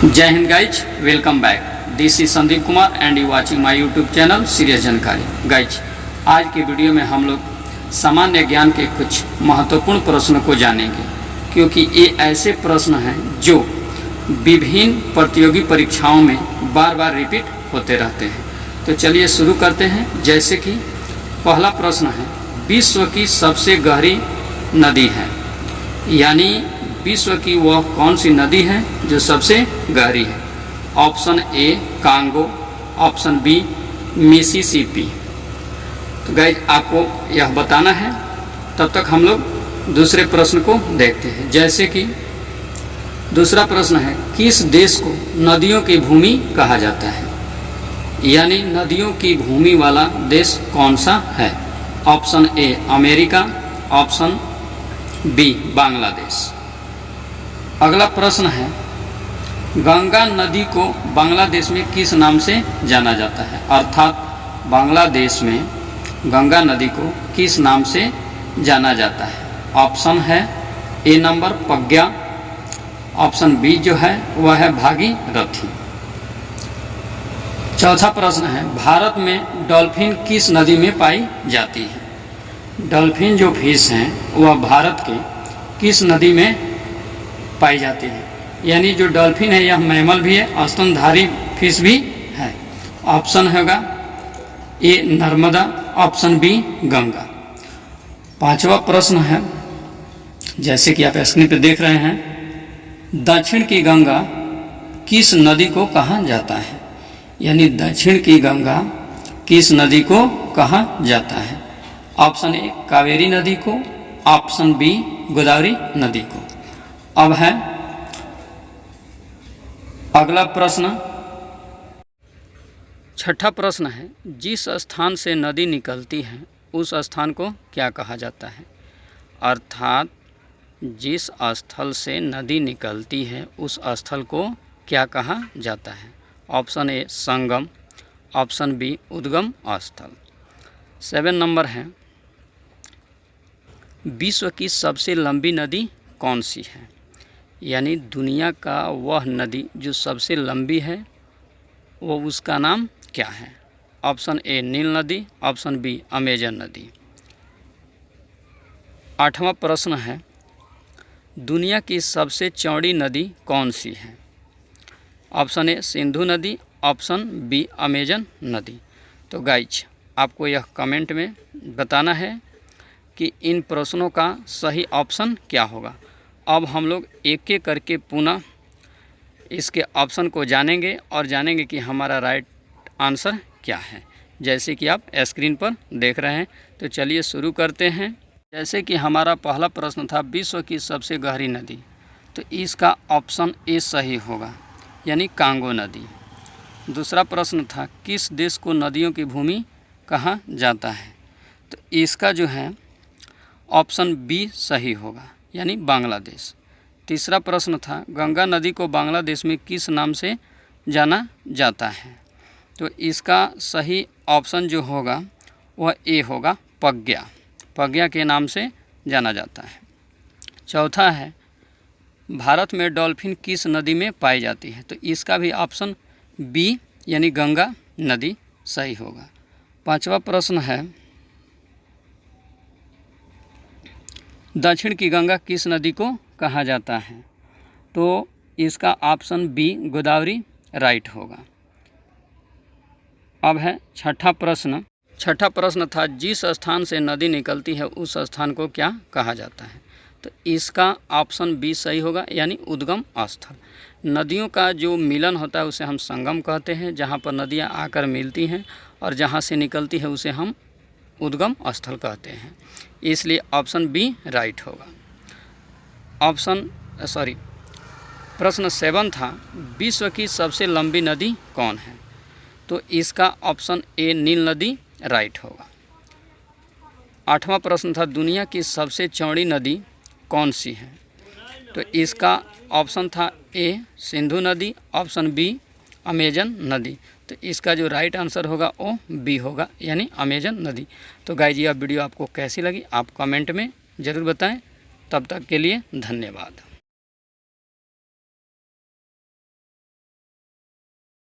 जय Hind guys, welcome back. This is Sandeep Kumar and you watching my YouTube channel serious जानकारी। Guys, आज के video में हम लोग सामान्य ज्ञान के कुछ महत्वपूर्ण प्रश्नों को जानेंगे, क्योंकि ये ऐसे प्रश्न हैं जो विभिन्न प्रतियोगी परीक्षाओं में बार बार रिपीट होते रहते हैं। तो चलिए शुरू करते हैं। जैसे कि पहला प्रश्न है, विश्व की सबसे गहरी नदी है, यानी विश्व की वह कौन सी नदी है जो सबसे गहरी है? Option A Congo, option B Mississippi. तो गाइस, आपको यह बताना है। तब तक हम लोग दूसरे प्रश्न को देखते हैं। जैसे कि दूसरा प्रश्न है, किस देश को नदियों की भूमि कहा जाता है, यानी नदियों की भूमि वाला देश कौन सा है? Option A America, option B Bangladesh. अगला प्रश्न है, गंगा नदी को बांग्लादेश में किस नाम से जाना जाता है? अर्थात बांग्लादेश में गंगा नदी को किस नाम से जाना जाता है? ऑप्शन है ए नंबर प्रज्ञा, ऑप्शन बी जो है वह है भागीरथी। चौथा प्रश्न है, भारत में डॉल्फिन किस नदी में पाई जाती है? डॉल्फिन जो फिश हैं वह भारत के किस नदी में पाई जाती है? यानी जो डॉल्फिन है यह मैमल भी है, स्तनधारी फिश भी है। ऑप्शन होगा ए नर्मदा, ऑप्शन बी गंगा। पांचवा प्रश्न है, जैसे कि आप स्क्रीन पर देख रहे हैं, दक्षिण की गंगा किस नदी को कहा जाता है? यानी दक्षिण की गंगा किस नदी को कहा जाता है? ऑप्शन ए कावेरी नदी को, ऑप्शन बी गोदावरी नदी को। अब है अगला प्रश्न, छठा प्रश्न है, जिस स्थान से नदी निकलती है उस स्थान को क्या कहा जाता है? अर्थात जिस स्थल से नदी निकलती है उस स्थल को क्या कहा जाता है? ऑप्शन ए संगम, ऑप्शन बी उद्गम स्थल। 7 नंबर है, विश्व की सबसे लंबी नदी कौन सी है? यानी दुनिया का वह नदी जो सबसे लंबी है वो उसका नाम क्या है? ऑप्शन ए नील नदी, ऑप्शन बी अमेजन नदी। 8वां प्रश्न है, दुनिया की सबसे चौड़ी नदी कौन सी है? ऑप्शन ए सिंधु नदी, ऑप्शन बी अमेजन नदी। तो गाइज, आपको यह कमेंट में बताना है कि इन प्रश्नों का सही ऑप्शन क्या होगा। अब हम लोग एक एक करके पुनः इसके ऑप्शन को जानेंगे और जानेंगे कि हमारा राइट आंसर क्या है, जैसे कि आप स्क्रीन पर देख रहे हैं। तो चलिए शुरू करते हैं। जैसे कि हमारा पहला प्रश्न था, विश्व की सबसे गहरी नदी, तो इसका ऑप्शन ए सही होगा, यानी कांगो नदी। दूसरा प्रश्न था, किस देश को नदियों की भूमि कहा जाता है? तो इसका जो है ऑप्शन बी सही होगा, यानी बांग्लादेश। तीसरा प्रश्न था, गंगा नदी को बांग्लादेश में किस नाम से जाना जाता है? तो इसका सही ऑप्शन जो होगा वह ए होगा, प्रज्ञा। प्रज्ञा के नाम से जाना जाता है। चौथा है, भारत में डॉल्फिन किस नदी में पाई जाती है? तो इसका भी ऑप्शन बी यानी गंगा नदी सही होगा। पांचवा प्रश्न है, दक्षिण की गंगा किस नदी को कहा जाता है? तो इसका ऑप्शन बी गोदावरी राइट होगा। अब है छठा प्रश्न। छठा प्रश्न था, जिस स्थान से नदी निकलती है उस स्थान को क्या कहा जाता है? तो इसका ऑप्शन बी सही होगा, यानी उद्गम स्थल। नदियों का जो मिलन होता है उसे हम संगम कहते हैं, जहाँ पर नदियाँ आकर मिलती हैं और जहाँ से निकलती है उसे हम उद्गम स्थल कहते हैं। इसलिए ऑप्शन बी राइट होगा। प्रश्न 7 था, विश्व की सबसे लंबी नदी कौन है? तो इसका ऑप्शन ए नील नदी राइट होगा। 8वां प्रश्न था, दुनिया की सबसे चौड़ी नदी कौन सी है? तो इसका ऑप्शन था ए सिंधु नदी, ऑप्शन बी अमेजन नदी। तो इसका जो राइट आंसर होगा वो बी होगा, यानी अमेजन नदी। तो गाइज, यह वीडियो आपको कैसी लगी आप कमेंट में ज़रूर बताएं। तब तक के लिए धन्यवाद।